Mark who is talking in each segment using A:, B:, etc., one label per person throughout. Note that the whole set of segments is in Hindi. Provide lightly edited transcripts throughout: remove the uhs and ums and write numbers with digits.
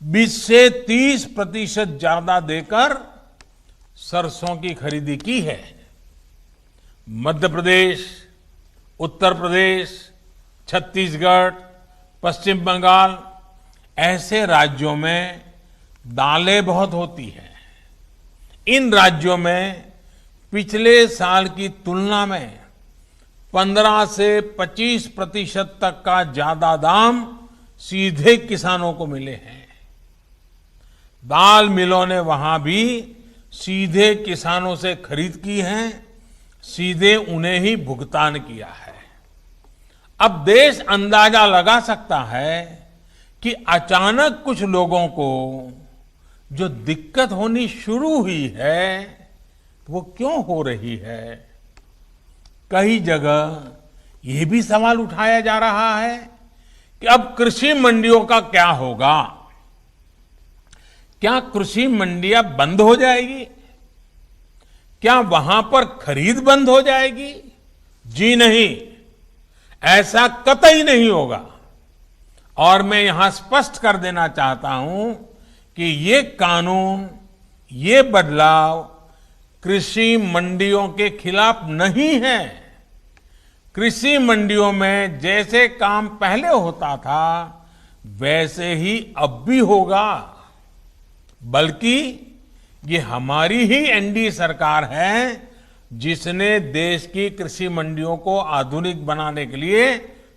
A: 20 से 30% ज्यादा देकर सरसों की खरीदी की है। मध्य प्रदेश, उत्तर प्रदेश, छत्तीसगढ़, पश्चिम बंगाल ऐसे राज्यों में दालें बहुत होती हैं। इन राज्यों में पिछले साल की तुलना में 15 से 25% तक का ज्यादा दाम सीधे किसानों को मिले हैं। दाल मिलों ने वहां भी सीधे किसानों से खरीद की है, सीधे उन्हें ही भुगतान किया है। अब देश अंदाजा लगा सकता है कि अचानक कुछ लोगों को जो दिक्कत होनी शुरू हुई है वो क्यों हो रही है। कई जगह ये भी सवाल उठाया जा रहा है कि अब कृषि मंडियों का क्या होगा। क्या कृषि मंडियां बंद हो जाएगी? क्या वहां पर खरीद बंद हो जाएगी? जी नहीं, ऐसा कतई नहीं होगा। और मैं यहां स्पष्ट कर देना चाहता हूं कि ये कानून, ये बदलाव कृषि मंडियों के खिलाफ नहीं है। कृषि मंडियों में जैसे काम पहले होता था वैसे ही अब भी होगा। बल्कि ये हमारी ही एनडीए सरकार है जिसने देश की कृषि मंडियों को आधुनिक बनाने के लिए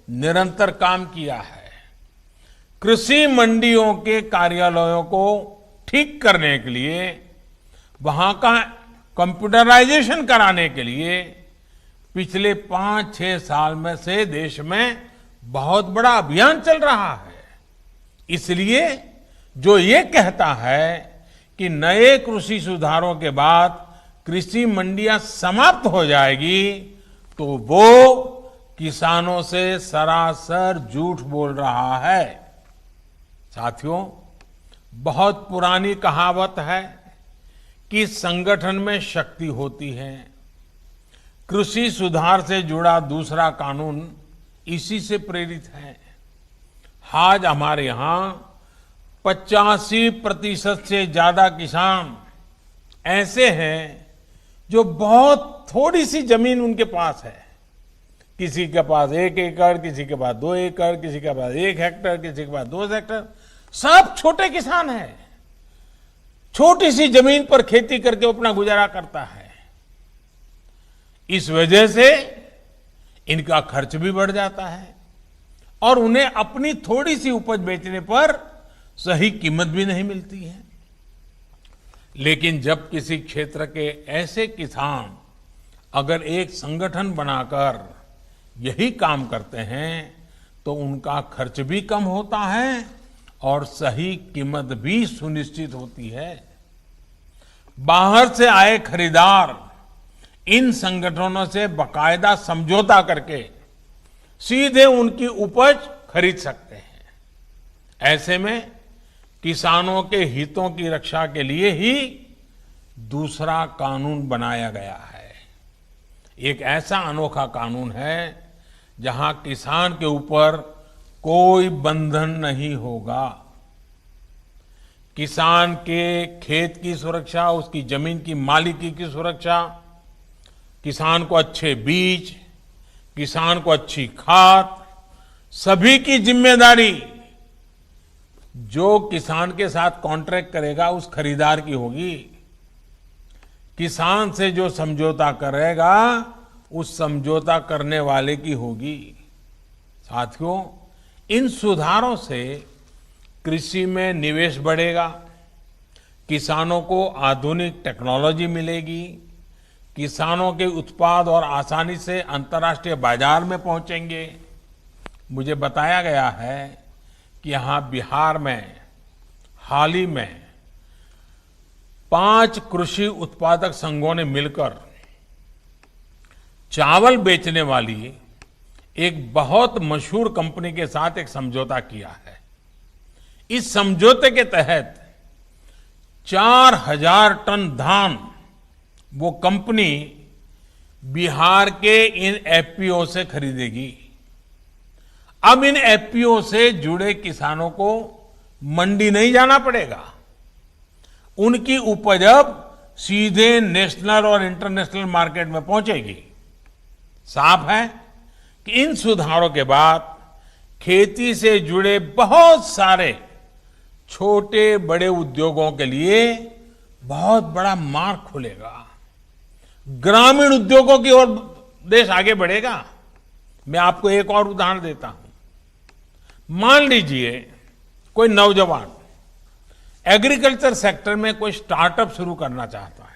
A: निरंतर काम किया है। कृषि मंडियों के कार्यालयों को ठीक करने के लिए, वहां का कंप्यूटराइजेशन कराने के लिए पिछले 5-6 साल में से देश में बहुत बड़ा अभियान चल रहा है। इसलिए जो ये कहता है कि नए कृषि सुधारों के बाद कृषि मंडियां समाप्त हो जाएगी तो वो किसानों से सरासर झूठ बोल रहा है। साथियों, बहुत पुरानी कहावत है कि संगठन में शक्ति होती है। कृषि सुधार से जुड़ा दूसरा कानून इसी से प्रेरित है। आज हमारे यहां 85% से ज्यादा किसान ऐसे हैं जो बहुत थोड़ी सी जमीन उनके पास है। किसी के पास 1 एकड़, किसी के पास 2 एकड़, किसी के पास 1 हेक्टर, किसी के पास 2 हेक्टर। सब छोटे किसान हैं। छोटी सी जमीन पर खेती करके अपना गुजारा करता है। इस वजह से इनका खर्च भी बढ़ जाता है और उन्हें अपनी थोड़ी सी उपज बेचने पर सही कीमत भी नहीं मिलती है। लेकिन जब किसी क्षेत्र के ऐसे किसान अगर एक संगठन बनाकर यही काम करते हैं तो उनका खर्च भी कम होता है और सही कीमत भी सुनिश्चित होती है। बाहर से आए खरीदार इन संगठनों से बाकायदा समझौता करके सीधे उनकी उपज खरीद सकते हैं। ऐसे में किसानों के हितों की रक्षा के लिए ही दूसरा कानून बनाया गया है। एक ऐसा अनोखा कानून है जहां किसान के ऊपर कोई बंधन नहीं होगा। किसान के खेत की सुरक्षा, उसकी जमीन की मालिकी की सुरक्षा, किसान को अच्छे बीज, किसान को अच्छी खाद, सभी की जिम्मेदारी जो किसान के साथ कॉन्ट्रैक्ट करेगा उस खरीदार की होगी। किसान से जो समझौता करेगा उस समझौता करने वाले की होगी। साथियों, इन सुधारों से कृषि में निवेश बढ़ेगा, किसानों को आधुनिक टेक्नोलॉजी मिलेगी, किसानों के उत्पाद और आसानी से अंतर्राष्ट्रीय बाजार में पहुंचेंगे। मुझे बताया गया है कि यहां बिहार में हाल ही में 5 कृषि उत्पादक संघों ने मिलकर चावल बेचने वाली एक बहुत मशहूर कंपनी के साथ एक समझौता किया है। इस समझौते के तहत 4000 टन धान वो कंपनी बिहार के इन एफपीओ से खरीदेगी। अब इन एफपीओ से जुड़े किसानों को मंडी नहीं जाना पड़ेगा। उनकी उपज अब सीधे नेशनल और इंटरनेशनल मार्केट में पहुंचेगी। साफ है कि इन सुधारों के बाद खेती से जुड़े बहुत सारे छोटे बड़े उद्योगों के लिए बहुत बड़ा मार्ग खुलेगा। ग्रामीण उद्योगों की ओर देश आगे बढ़ेगा। मैं आपको एक और उदाहरण देता हूं। मान लीजिए कोई नौजवान एग्रीकल्चर सेक्टर में कोई स्टार्टअप शुरू करना चाहता है,